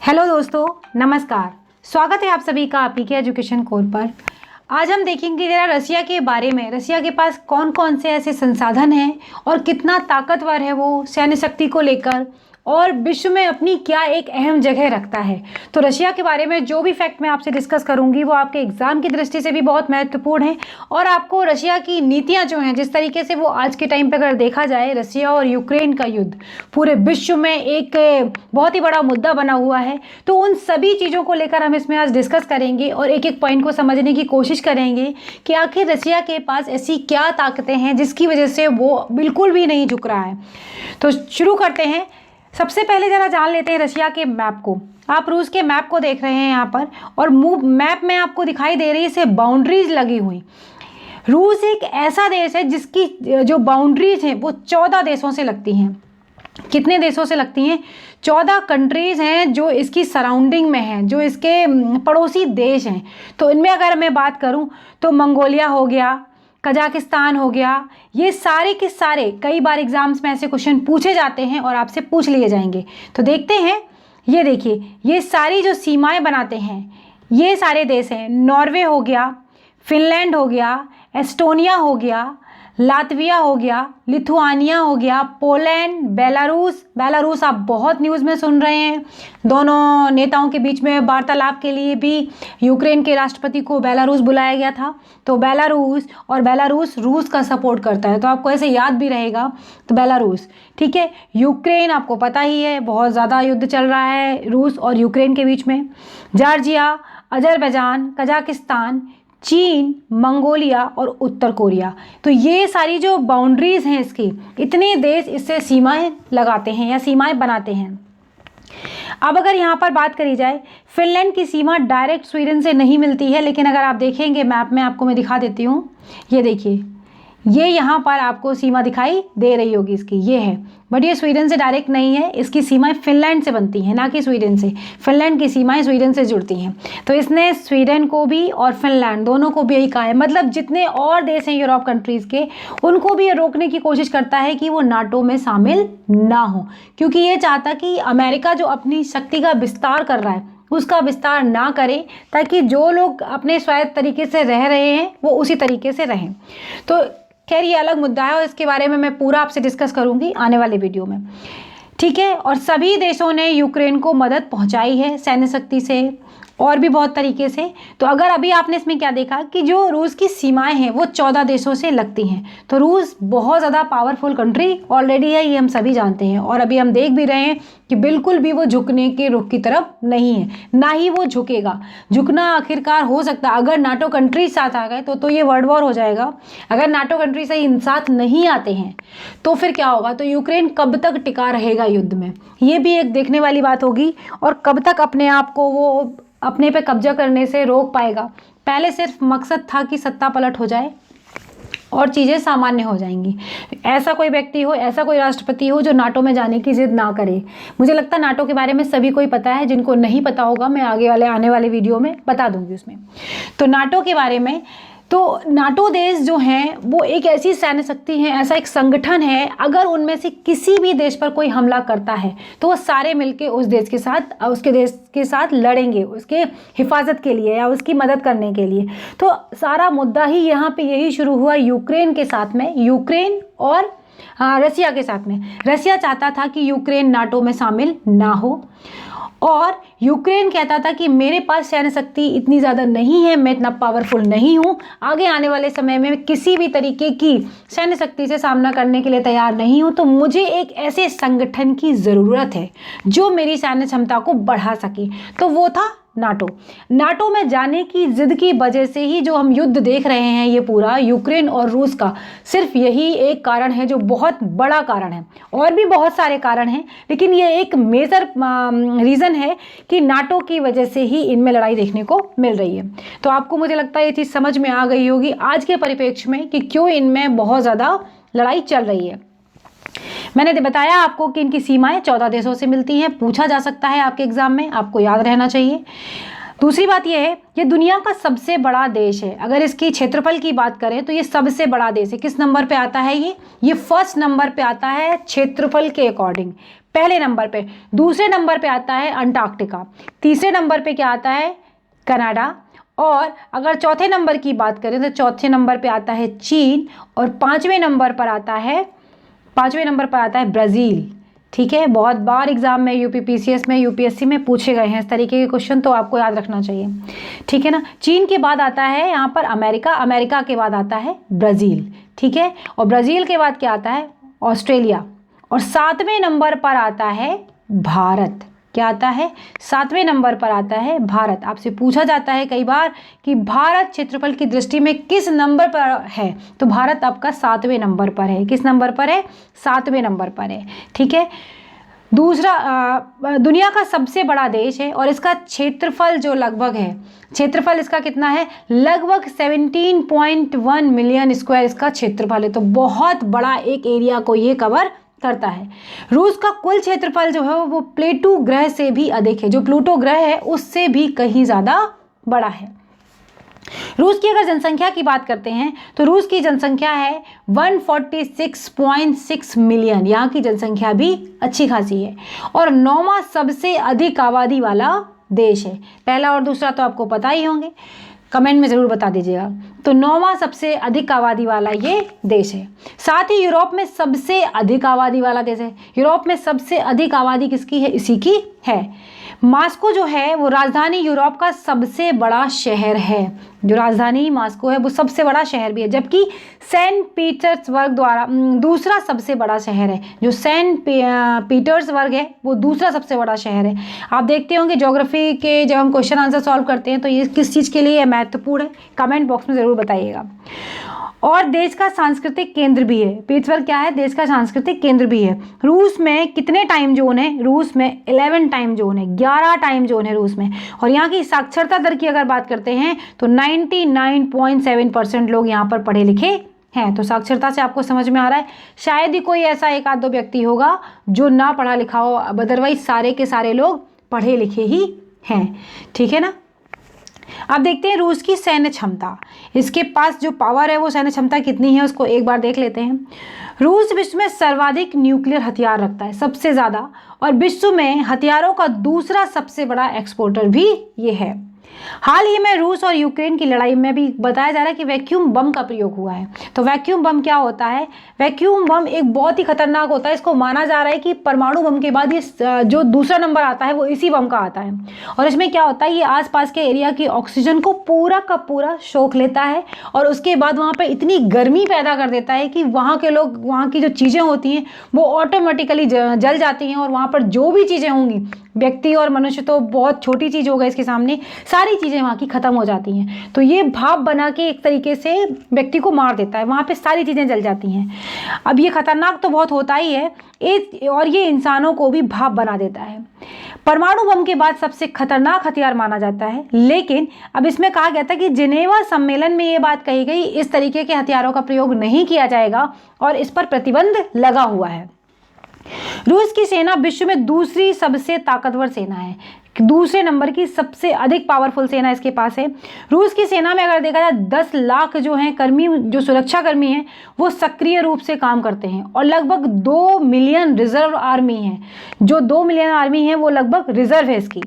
Hello दोस्तों, नमस्कार। स्वागत है आप सभी का आपके एजुकेशन कोर पर। आज हम देखेंगे जरा रसिया के बारे में। रसिया के पास कौन कौन से ऐसे संसाधन हैं और कितना ताकतवर है वो सैन्य शक्ति को लेकर, और विश्व में अपनी क्या एक अहम जगह रखता है। तो रशिया के बारे में जो भी फैक्ट मैं आपसे डिस्कस करूंगी वो आपके एग्जाम की दृष्टि से भी बहुत महत्वपूर्ण है, और आपको रशिया की नीतियां जो हैं, जिस तरीके से वो आज के टाइम पे अगर देखा जाए, रसिया और यूक्रेन का युद्ध पूरे विश्व में एक बहुत ही बड़ा मुद्दा बना हुआ है। तो उन सभी चीज़ों को लेकर हम इसमें आज डिस्कस करेंगे और एक एक पॉइंट को समझने की कोशिश करेंगे कि आखिर रसिया के पास ऐसी क्या ताकतें हैं जिसकी वजह से वो बिल्कुल भी नहीं झुक रहा है। तो शुरू करते हैं। सबसे पहले जरा जान लेते हैं रशिया के मैप को। आप रूस के मैप को देख रहे हैं यहाँ पर, और मैप में आपको दिखाई दे रही है इसे बाउंड्रीज लगी हुई। रूस एक ऐसा देश है जिसकी जो बाउंड्रीज हैं वो 14 देशों से लगती हैं। कितने देशों से लगती हैं? 14 कंट्रीज हैं जो इसकी सराउंडिंग में हैं, जो इसके पड़ोसी देश हैं। तो इनमें अगर मैं बात करूं तो मंगोलिया हो गया, कजाकिस्तान हो गया, ये सारे के सारे कई बार एग्जाम्स में ऐसे क्वेश्चन पूछे जाते हैं और आपसे पूछ लिए जाएंगे। तो देखते हैं। ये देखिए, ये सारी जो सीमाएं बनाते हैं ये सारे देश हैं। नॉर्वे हो गया, फिनलैंड हो गया, एस्टोनिया हो गया, लातविया हो गया, लिथुआनिया हो गया, पोलैंड, बेलारूस आप बहुत न्यूज़ में सुन रहे हैं। दोनों नेताओं के बीच में वार्तालाप के लिए भी यूक्रेन के राष्ट्रपति को बेलारूस बुलाया गया था। तो बेलारूस रूस का सपोर्ट करता है, तो आपको ऐसे याद भी रहेगा। तो बेलारूस, ठीक है। यूक्रेन आपको पता ही है, बहुत ज़्यादा युद्ध चल रहा है रूस और यूक्रेन के बीच में। जॉर्जिया, अजरबैजान, कजाकिस्तान, चीन, मंगोलिया और उत्तर कोरिया। तो ये सारी जो बाउंड्रीज हैं इसकी, इतने देश इससे सीमाएं लगाते हैं या सीमाएं बनाते हैं। अब अगर यहाँ पर बात करी जाए, फिनलैंड की सीमा डायरेक्ट स्वीडन से नहीं मिलती है, लेकिन अगर आप देखेंगे मैप में, आपको मैं दिखा देती हूँ। ये देखिए, ये यहाँ पर आपको सीमा दिखाई दे रही होगी इसकी, ये है। बट ये स्वीडन से डायरेक्ट नहीं है, इसकी सीमाएं फिनलैंड से बनती हैं, ना कि स्वीडन से। फिनलैंड की सीमाएं स्वीडन से जुड़ती हैं। तो इसने स्वीडन को भी और फिनलैंड दोनों को भी यही कहा है, मतलब जितने और देश हैं यूरोप कंट्रीज़ के, उनको भी ये रोकने की कोशिश करता है कि वो नाटो में शामिल ना हो, क्योंकि ये चाहता कि अमेरिका जो अपनी शक्ति का विस्तार कर रहा है उसका विस्तार ना करे, ताकि जो लोग अपने स्वायत्त तरीके से रह रहे हैं वो उसी तरीके से रहें। तो खैर ये अलग मुद्दा है और इसके बारे में मैं पूरा आपसे डिस्कस करूंगी आने वाले वीडियो में, ठीक है। और सभी देशों ने यूक्रेन को मदद पहुंचाई है सैन्य शक्ति से और भी बहुत तरीके से। तो अगर अभी आपने इसमें क्या देखा कि जो रूस की सीमाएं हैं वो 14 देशों से लगती हैं। तो रूस बहुत ज़्यादा पावरफुल कंट्री ऑलरेडी है, ये हम सभी जानते हैं। और अभी हम देख भी रहे हैं कि बिल्कुल भी वो झुकने के रुख की तरफ नहीं है, ना ही वो झुकेगा। झुकना आखिरकार हो सकता है अगर नाटो कंट्रीज साथ आ गए तो ये वर्ल्ड वॉर हो जाएगा। अगर नाटो कंट्री से साथ नहीं आते हैं तो फिर क्या होगा? तो यूक्रेन कब तक टिका रहेगा युद्ध में, ये भी एक देखने वाली बात होगी। और कब तक अपने आप को वो अपने पे कब्जा करने से रोक पाएगा। पहले सिर्फ मकसद था कि सत्ता पलट हो जाए और चीज़ें सामान्य हो जाएंगी। ऐसा कोई व्यक्ति हो, ऐसा कोई राष्ट्रपति हो जो नाटो में जाने की जिद ना करे। मुझे लगता है नाटो के बारे में सभी को ही पता है, जिनको नहीं पता होगा मैं आने वाले वीडियो में बता दूंगी उसमें। तो नाटो के बारे में, तो नाटो देश जो हैं वो एक ऐसी सैन्य शक्ति है, ऐसा एक संगठन है, अगर उनमें से किसी भी देश पर कोई हमला करता है तो वो सारे मिलके उस देश के साथ, उसके देश के साथ लड़ेंगे, उसके हिफाजत के लिए या उसकी मदद करने के लिए। तो सारा मुद्दा ही यहाँ पे यही शुरू हुआ यूक्रेन के साथ में, यूक्रेन और रसिया के साथ में। रसिया चाहता था कि यूक्रेन नाटो में शामिल ना हो, और यूक्रेन कहता था कि मेरे पास सैन्य शक्ति इतनी ज़्यादा नहीं है, मैं इतना पावरफुल नहीं हूँ, आगे आने वाले समय में किसी भी तरीके की सैन्य शक्ति से सामना करने के लिए तैयार नहीं हूँ। तो मुझे एक ऐसे संगठन की ज़रूरत है जो मेरी सैन्य क्षमता को बढ़ा सके। तो वो था नाटो में जाने की जिद की वजह से ही जो हम युद्ध देख रहे हैं ये पूरा यूक्रेन और रूस का, सिर्फ यही एक कारण है जो बहुत बड़ा कारण है। और भी बहुत सारे कारण हैं, लेकिन ये एक मेजर रीज़न है कि नाटो की वजह से ही इनमें लड़ाई देखने को मिल रही है। तो आपको मुझे लगता है ये चीज़ समझ में आ गई होगी आज के परिप्रेक्ष्य में कि क्यों इनमें बहुत ज़्यादा लड़ाई चल रही है। मैंने बताया आपको कि इनकी सीमाएं 14 देशों से मिलती हैं, पूछा जा सकता है आपके एग्जाम में, आपको याद रहना चाहिए। दूसरी बात यह है, ये दुनिया का सबसे बड़ा देश है। अगर इसकी क्षेत्रफल की बात करें तो ये सबसे बड़ा देश है। किस नंबर पे आता है ये फर्स्ट नंबर पे आता है क्षेत्रफल के अकॉर्डिंग। पहले नंबर पे। दूसरे नंबर पे आता है अंटार्कटिका। तीसरे नंबर पे क्या आता है? कनाडा। और अगर चौथे नंबर की बात करें तो चौथे नंबर पे आता है चीन। और पाँचवें नंबर पर आता है ब्राज़ील। ठीक है, बहुत बार एग्जाम में यूपीपीसीएस में, यूपीएससी में पूछे गए हैं इस तरीके के क्वेश्चन, तो आपको याद रखना चाहिए। ठीक है ना। चीन के बाद आता है यहाँ पर अमेरिका, अमेरिका के बाद आता है ब्राज़ील। ठीक है, और ब्राज़ील के बाद क्या आता है? ऑस्ट्रेलिया। और 7वें नंबर पर आता है भारत। क्या आता है? 7वें नंबर पर आता है भारत। आपसे पूछा जाता है कई बार कि भारत क्षेत्रफल की दृष्टि में किस नंबर पर है, तो भारत आपका 7वें नंबर पर है। किस नंबर पर है? 7वें नंबर पर है। ठीक है। दूसरा दुनिया का सबसे बड़ा देश है और इसका क्षेत्रफल जो लगभग है, क्षेत्रफल इसका कितना है? लगभग 17.1 मिलियन स्क्वायर इसका क्षेत्रफल है। तो बहुत बड़ा एक एरिया को ये कवर करता है। रूस का कुल क्षेत्रफल जो है वो प्लेटो ग्रह से भी अधिक है। जो प्लूटो ग्रह है उससे भी कहीं ज़्यादा बड़ा है। रूस की अगर जनसंख्या की बात करते हैं तो रूस की जनसंख्या है 146.6 मिलियन। यहाँ की जनसंख्या भी अच्छी खासी है और 9वां सबसे अधिक आबादी वाला देश है। पहला और दूसरा तो आपको पता ही होंगे, कमेंट में ज़रूर बता दीजिएगा। तो 9वां सबसे अधिक आबादी वाला ये देश है। साथ ही यूरोप में सबसे अधिक आबादी वाला देश है। यूरोप में सबसे अधिक आबादी किसकी है? इसी की है। मास्को जो है वो राजधानी यूरोप का सबसे बड़ा शहर है। जो राजधानी मास्को है वो सबसे बड़ा शहर भी है, जबकि सेंट पीटर्सबर्ग द्वारा दूसरा सबसे बड़ा शहर है। जो सेंट पीटर्सबर्ग है वो दूसरा सबसे बड़ा शहर है। आप देखते होंगे ज्योग्राफी के जब हम क्वेश्चन आंसर सॉल्व करते हैं तो ये किस चीज़ के लिए महत्वपूर्ण है, कमेंट बॉक्स में ज़रूर बताइएगा। और देश का सांस्कृतिक केंद्र भी है। पीटर्सबर्ग क्या है? देश का सांस्कृतिक केंद्र भी है। रूस में कितने टाइम जोन है? रूस में 11 टाइम जोन है, 11 टाइम जोन है रूस में। और यहाँ की साक्षरता दर की अगर बात करते हैं तो 99.7% लोग यहाँ पर पढ़े लिखे हैं। तो साक्षरता से आपको समझ में आ रहा है, शायद ही कोई ऐसा एक आध दो व्यक्ति होगा जो ना पढ़ा लिखा हो, अदरवाइज सारे के सारे लोग पढ़े लिखे ही हैं। ठीक है ना। अब देखते हैं रूस की सैन्य क्षमता। इसके पास जो पावर है वो सैन्य क्षमता कितनी है उसको एक बार देख लेते हैं। रूस विश्व में सर्वाधिक न्यूक्लियर हथियार रखता है, सबसे ज़्यादा, और विश्व में हथियारों का दूसरा सबसे बड़ा एक्सपोर्टर भी ये है। हाल ही में रूस और यूक्रेन की लड़ाई में भी बताया जा रहा है कि वैक्यूम बम का प्रयोग हुआ है। तो वैक्यूम बम क्या होता है? वैक्यूम बम एक बहुत ही खतरनाक होता है। इसको माना जा रहा है कि परमाणु बम के बाद ये जो दूसरा नंबर आता है वो इसी बम का आता है। और इसमें क्या होता है, ये आसपास के एरिया की ऑक्सीजन को पूरा का पूरा सोख लेता है और उसके बाद वहाँ पर इतनी गर्मी पैदा कर देता है कि वहाँ के लोग, वहाँ की जो चीज़ें होती हैं वो ऑटोमेटिकली जल जाती हैं और वहाँ पर जो भी चीज़ें होंगी, व्यक्ति और मनुष्य तो बहुत छोटी चीज़ होगा इसके सामने, सारी चीज़ें वहाँ की ख़त्म हो जाती हैं। तो ये भाप बना के एक तरीके से व्यक्ति को मार देता है, वहाँ पे सारी चीज़ें जल जाती हैं। अब ये खतरनाक तो बहुत होता ही है, और ये इंसानों को भी भाप बना देता है। परमाणु बम के बाद सबसे खतरनाक हथियार माना जाता है, लेकिन अब इसमें कहा गया था कि जिनेवा सम्मेलन में ये बात कही गई, इस तरीके के हथियारों का प्रयोग नहीं किया जाएगा और इस पर प्रतिबंध लगा हुआ है। रूस की सेना विश्व में दूसरी सबसे ताकतवर सेना है। दूसरे नंबर की सबसे अधिक पावरफुल सेना इसके पास है। रूस की सेना में अगर देखा जाए 10 लाख जो हैं कर्मी, जो सुरक्षा कर्मी हैं, वो सक्रिय रूप से काम करते हैं और लगभग 2 मिलियन रिजर्व आर्मी है। जो 2 मिलियन आर्मी है वो लगभग रिजर्व है इसकी,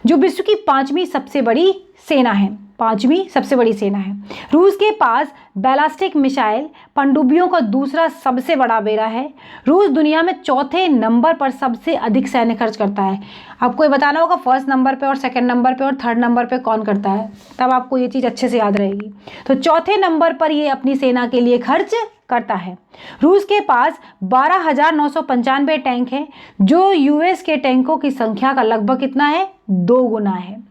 जो विश्व की 5वीं सबसे बड़ी सेना है। 5वीं सबसे बड़ी सेना है। रूस के पास बैलिस्टिक मिसाइल पनडुब्बियों का दूसरा सबसे बड़ा बेड़ा है। रूस दुनिया में चौथे नंबर पर सबसे अधिक सैन्य खर्च करता है। आपको ये बताना होगा फर्स्ट नंबर पे और सेकंड नंबर पे और थर्ड नंबर पे कौन करता है, तब आपको ये चीज़ अच्छे से याद रहेगी। तो चौथे नंबर पर ये अपनी सेना के लिए खर्च करता है। रूस के पास 12,995 टैंक हैं, जो यूएस के टैंकों की संख्या का लगभग कितना है? 2 गुना है।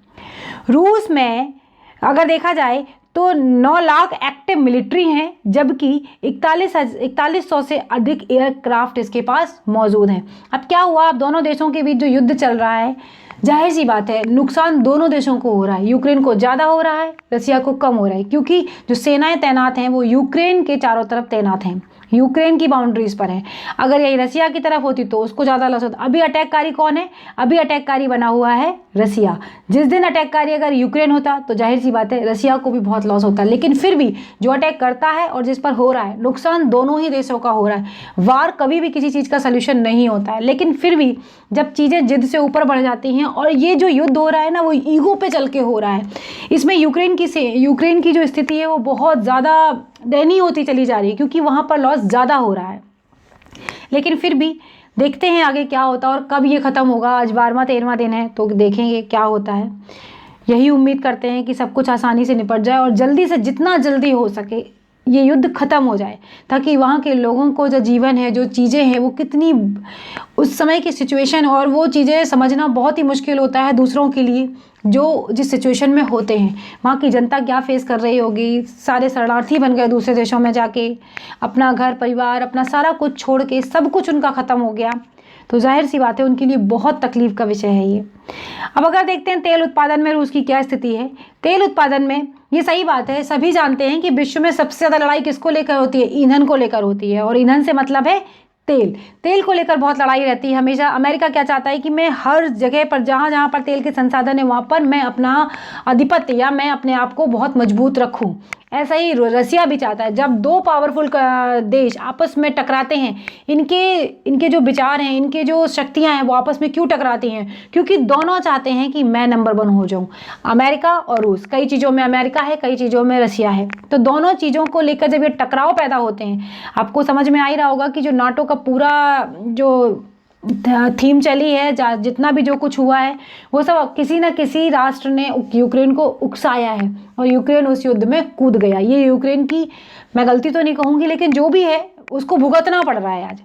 रूस में अगर देखा जाए तो 9 लाख एक्टिव मिलिट्री हैं, जबकि 4100 से अधिक एयरक्राफ्ट इसके पास मौजूद हैं। अब क्या हुआ, अब दोनों देशों के बीच जो युद्ध चल रहा है, जाहिर सी बात है नुकसान दोनों देशों को हो रहा है। यूक्रेन को ज़्यादा हो रहा है, रसिया को कम हो रहा है, क्योंकि जो सेनाएं तैनात हैं वो यूक्रेन के चारों तरफ तैनात हैं। यूक्रेन की बाउंड्रीज पर है। अगर यही रसिया की तरफ होती तो उसको ज़्यादा लॉस होता। अभी अटैककारी कौन है? अभी अटैककारी बना हुआ है रसिया। जिस दिन अटैककारी अगर यूक्रेन होता तो जाहिर सी बात है रसिया को भी बहुत लॉस होता। लेकिन फिर भी जो अटैक करता है और जिस पर हो रहा है, नुकसान दोनों ही देशों का हो रहा है। वार कभी भी किसी चीज़ का सोल्यूशन नहीं होता है, लेकिन फिर भी जब चीज़ें जिद से ऊपर बढ़ जाती हैं, और ये जो युद्ध हो रहा है ना वो ईगो पे चल के हो रहा है। इसमें यूक्रेन की जो स्थिति है वो बहुत ज़्यादा दयनीय होती चली जा रही है, क्योंकि वहाँ पर लॉस ज़्यादा हो रहा है। लेकिन फिर भी देखते हैं आगे क्या होता है और कब ये ख़त्म होगा। आज 12वां 13वां दिन है, तो देखेंगे क्या होता है। यही उम्मीद करते हैं कि सब कुछ आसानी से निपट जाए और जल्दी से जितना जल्दी हो सके ये युद्ध ख़त्म हो जाए, ताकि वहाँ के लोगों को जो जीवन है, जो चीज़ें हैं, वो कितनी उस समय की सिचुएशन, और वो चीज़ें समझना बहुत ही मुश्किल होता है दूसरों के लिए जो जिस सिचुएशन में होते हैं। वहाँ की जनता क्या फेस कर रही होगी। सारे शरणार्थी बन गए दूसरे देशों में जाके, अपना घर परिवार अपना सारा कुछ छोड़ के, सब कुछ उनका ख़त्म हो गया। तो जाहिर सी बात है उनके लिए बहुत तकलीफ का विषय है ये। अब अगर देखते हैं तेल उत्पादन में रूस की क्या स्थिति है। तेल उत्पादन में ये सही बात है, सभी जानते हैं कि विश्व में सबसे ज़्यादा लड़ाई किसको लेकर होती है? ईंधन को लेकर होती है। और ईंधन से मतलब है तेल को लेकर बहुत लड़ाई रहती है हमेशा। अमेरिका क्या चाहता है कि मैं हर जगह पर जहाँ जहाँ पर तेल के संसाधन है वहाँ पर मैं अपना आधिपत्य या मैं अपने आप को बहुत मजबूत रखूँ। ऐसा ही रसिया भी चाहता है। जब दो पावरफुल देश आपस में टकराते हैं, इनके जो विचार हैं, इनके जो शक्तियां हैं वो आपस में क्यों टकराती हैं? क्योंकि दोनों चाहते हैं कि मैं नंबर 1 हो जाऊं। अमेरिका और रूस, कई चीज़ों में अमेरिका है, कई चीज़ों में रसिया है। तो दोनों चीज़ों को लेकर जब ये टकराव पैदा होते हैं, आपको समझ में आ ही रहा होगा कि जो नाटो का पूरा जो थीम चली है, जितना भी जो कुछ हुआ है वो सब किसी न किसी राष्ट्र ने यूक्रेन को उकसाया है और यूक्रेन उस युद्ध में कूद गया। ये यूक्रेन की मैं गलती तो नहीं कहूँगी, लेकिन जो भी है उसको भुगतना पड़ रहा है आज।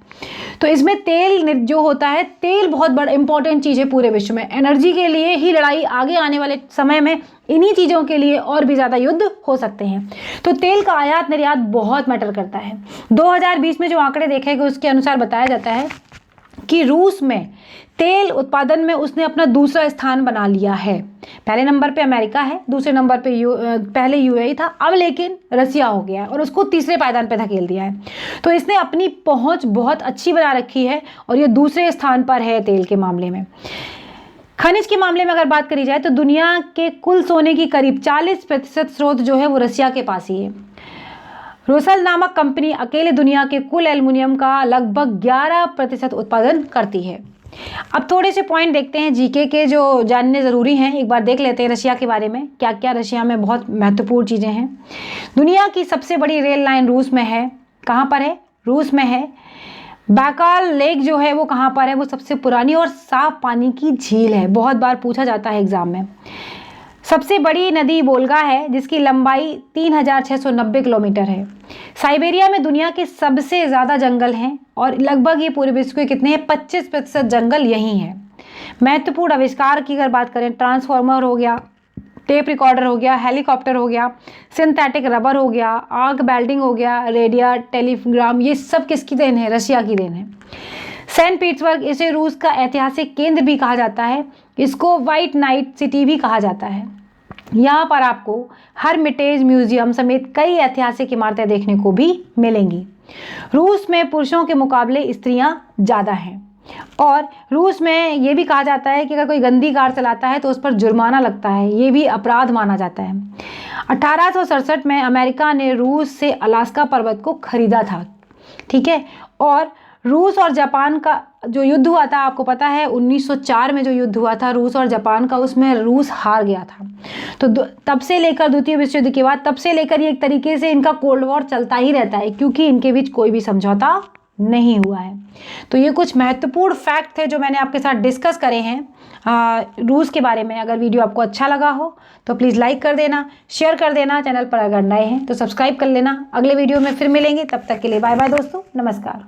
तो इसमें तेल जो होता है, तेल बहुत बड़ा इंपॉर्टेंट चीज़ है पूरे विश्व में। एनर्जी के लिए ही लड़ाई आगे आने वाले समय में इन्हीं चीज़ों के लिए और भी ज़्यादा युद्ध हो सकते हैं। तो तेल का आयात निर्यात बहुत मैटर करता है। 2020 में जो आंकड़े देखे गए उसके अनुसार बताया जाता है कि रूस में तेल उत्पादन में उसने अपना दूसरा स्थान बना लिया है। पहले नंबर पे अमेरिका है, दूसरे नंबर पे पहले यूएई था, अब लेकिन रसिया हो गया है और उसको तीसरे पायदान पे धकेल दिया है। तो इसने अपनी पहुंच बहुत अच्छी बना रखी है और ये दूसरे स्थान पर है तेल के मामले में। खनिज के मामले में अगर बात करी जाए तो दुनिया के कुल सोने की करीब 40% स्रोत जो है वो रसिया के पास ही है। रोसल नामक कंपनी अकेले दुनिया के कुल एल्युमिनियम का लगभग 11% उत्पादन करती है। अब थोड़े से पॉइंट देखते हैं जीके के जो जानने ज़रूरी हैं। एक बार देख लेते हैं रशिया के बारे में, क्या क्या रशिया में बहुत महत्वपूर्ण चीज़ें हैं। दुनिया की सबसे बड़ी रेल लाइन रूस में है। कहाँ पर है? रूस में है। बैकाल लेक जो है वो कहाँ पर है? वो सबसे पुरानी और साफ पानी की झील है। बहुत बार पूछा जाता है एग्जाम में। सबसे बड़ी नदी वोल्गा है जिसकी लंबाई 3690 किलोमीटर है। साइबेरिया में दुनिया के सबसे ज़्यादा जंगल हैं और लगभग ये पूरे विश्व के कितने हैं? 25% जंगल यहीं हैं। महत्वपूर्ण आविष्कार की अगर बात करें, ट्रांसफार्मर हो गया, टेप रिकॉर्डर हो गया, हेलीकॉप्टर हो गया, सिंथेटिक रबर हो गया, आर्क वेल्डिंग हो गया, रेडियो टेलीग्राम, ये सब किसकी देन है? रशिया की देन है। सेंट पीटर्सबर्ग, इसे रूस का ऐतिहासिक केंद्र भी कहा जाता है। इसको व्हाइट नाइट सिटी भी कहा जाता है। यहाँ पर आपको हर्मिटेज म्यूजियम समेत कई ऐतिहासिक इमारतें देखने को भी मिलेंगी। रूस में पुरुषों के मुकाबले स्त्रियां ज़्यादा हैं और रूस में ये भी कहा जाता है कि अगर कोई गंदी कार चलाता है तो उस पर जुर्माना लगता है, ये भी अपराध माना जाता है। 1867 में अमेरिका ने रूस से अलास्का पर्वत को खरीदा था, ठीक है। और रूस और जापान का जो युद्ध हुआ था, आपको पता है 1904 में जो युद्ध हुआ था रूस और जापान का, उसमें रूस हार गया था। तो तब से लेकर द्वितीय विश्व युद्ध के बाद तब से लेकर ये एक तरीके से इनका कोल्ड वॉर चलता ही रहता है, क्योंकि इनके बीच कोई भी समझौता नहीं हुआ है। तो ये कुछ महत्वपूर्ण फैक्ट थे जो मैंने आपके साथ डिस्कस करे हैं रूस के बारे में। अगर वीडियो आपको अच्छा लगा हो तो प्लीज़ लाइक कर देना, शेयर कर देना। चैनल पर अगर नए हैं तो सब्सक्राइब कर लेना। अगले वीडियो में फिर मिलेंगे, तब तक के लिए बाय बाय दोस्तों, नमस्कार।